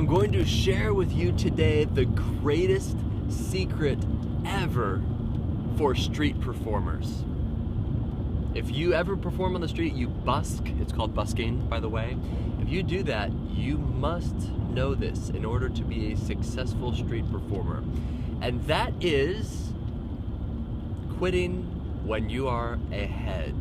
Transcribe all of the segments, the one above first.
I'm going to share with you today the greatest secret ever for street performers. If you ever perform on the street, you busk. It's called busking, by the way. If you do that, you must know this in order to be a successful street performer. And that is quitting when you are ahead.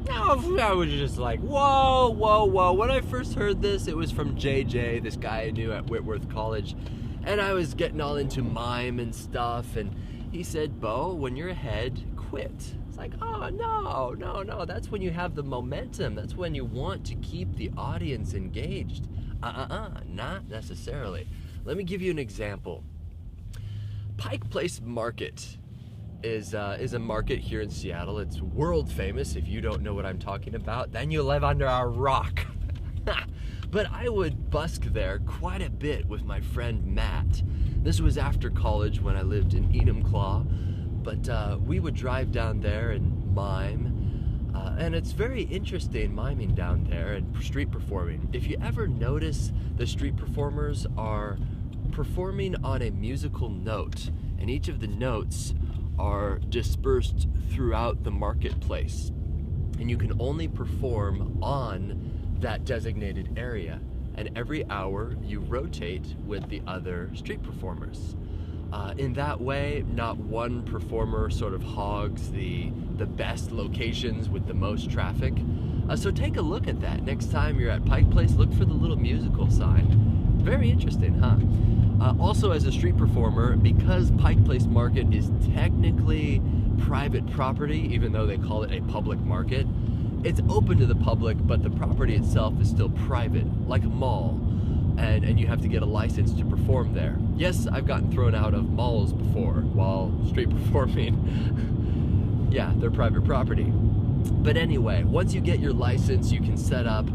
Now, I was just like, whoa. When I first heard this, it was from JJ, this guy I knew at Whitworth College. And I was getting all into mime and stuff. And he said, Beau, when you're ahead, quit. It's like, oh, no. That's when you have the momentum. That's when you want to keep the audience engaged. Not necessarily. Let me give you an example. Pike Place Market is a market here in Seattle. It's world famous. If you don't know what I'm talking about, then you live under a rock. But I would busk there quite a bit with my friend Matt. This was after college when I lived in Enumclaw. But we would drive down there and mime. And it's very interesting miming down there and street performing. If you ever notice, the street performers are performing on a musical note, and each of the notes are dispersed throughout the marketplace, and you can only perform on that designated area, and every hour you rotate with the other street performers. In that way, not one performer sort of hogs the best locations with the most traffic. So take a look at that. Next time you're at Pike Place, look for the little musical sign. Very interesting, huh? Also, as a street performer, because Pike Place Market is technically private property, even though they call it a public market, it's open to the public, but the property itself is still private, like a mall, and you have to get a license to perform there. Yes, I've gotten thrown out of malls before while street performing. Yeah, they're private property. But anyway, once you get your license, you can set up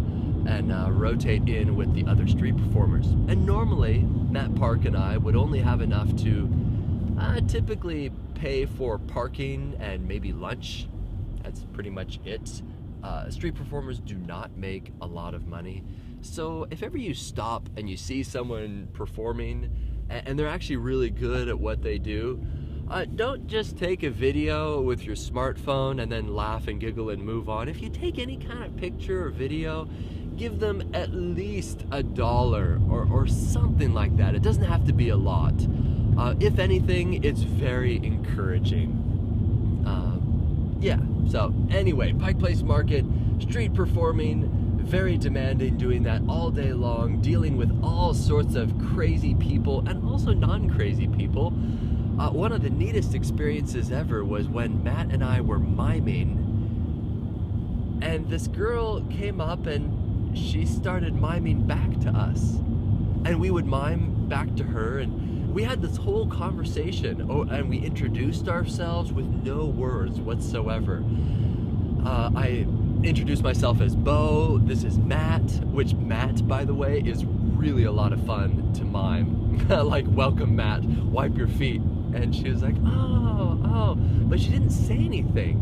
and rotate in with the other street performers. And normally, Matt Park and I would only have enough to typically pay for parking and maybe lunch. That's pretty much it. Street performers do not make a lot of money. So if ever you stop and you see someone performing and they're actually really good at what they do, don't just take a video with your smartphone and then laugh and giggle and move on. If you take any kind of picture or video, give them at least $1 or something like that. It doesn't have to be a lot. If anything, it's very encouraging. Yeah, so anyway, Pike Place Market, street performing, very demanding, doing that all day long, dealing with all sorts of crazy people and also non-crazy people. One of the neatest experiences ever was when Matt and I were miming, and this girl came up and she started miming back to us, and we would mime back to her, and we had this whole conversation, and we introduced ourselves with no words whatsoever. I introduced myself as Beau. This is Matt, which Matt, by the way, is really a lot of fun to mime. Like, welcome Matt, wipe your feet. And she was like, oh, but she didn't say anything,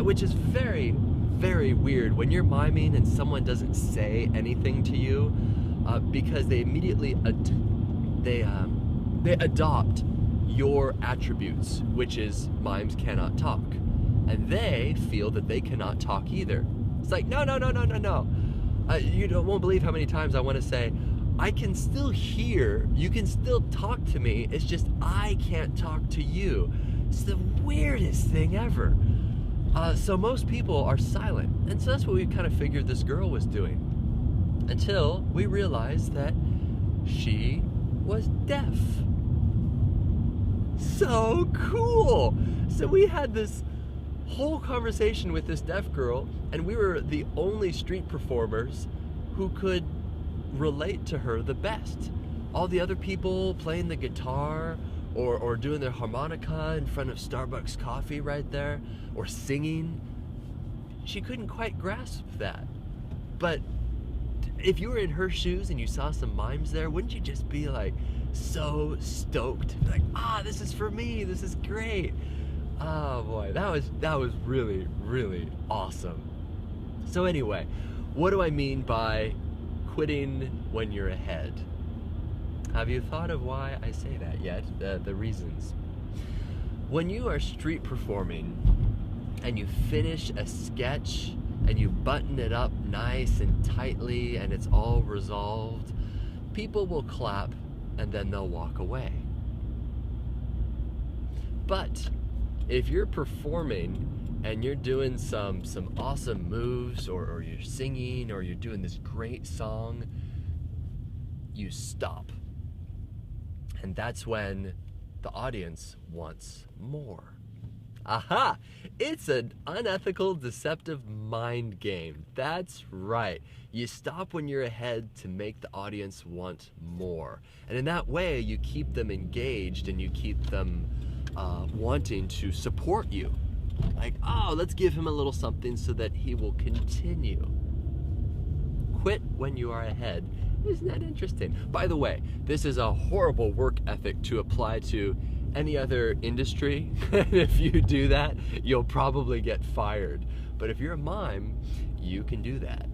which is very, very weird when you're miming and someone doesn't say anything to you, because they immediately they adopt your attributes, which is mimes cannot talk, and they feel that they cannot talk either. It's like, no. You won't believe how many times I want to say, I can still hear, you can still talk to me, it's just I can't talk to you. It's the weirdest thing ever. So most people are silent, and so that's what we kind of figured this girl was doing, until we realized that she was deaf. So cool! So we had this whole conversation with this deaf girl, and we were the only street performers who could relate to her the best. All the other people playing the guitar or doing their harmonica in front of Starbucks coffee right there, or singing, she couldn't quite grasp that. But if you were in her shoes and you saw some mimes there, wouldn't you just be like so stoked? Like, this is for me, this is great. Oh boy, that was really, really awesome. So anyway, what do I mean by quitting when you're ahead? Have you thought of why I say that yet? The reasons. When you are street performing and you finish a sketch and you button it up nice and tightly and it's all resolved, people will clap and then they'll walk away. But if you're performing and you're doing some awesome moves, or you're singing, or you're doing this great song, you stop. And that's when the audience wants more. Aha! It's an unethical, deceptive mind game. That's right. You stop when you're ahead to make the audience want more. And in that way, you keep them engaged and you keep them wanting to support you. Like, oh, let's give him a little something so that he will continue. Quit when you are ahead. Isn't that interesting? By the way, this is a horrible work ethic to apply to any other industry. And if you do that, you'll probably get fired. But if you're a mime, you can do that.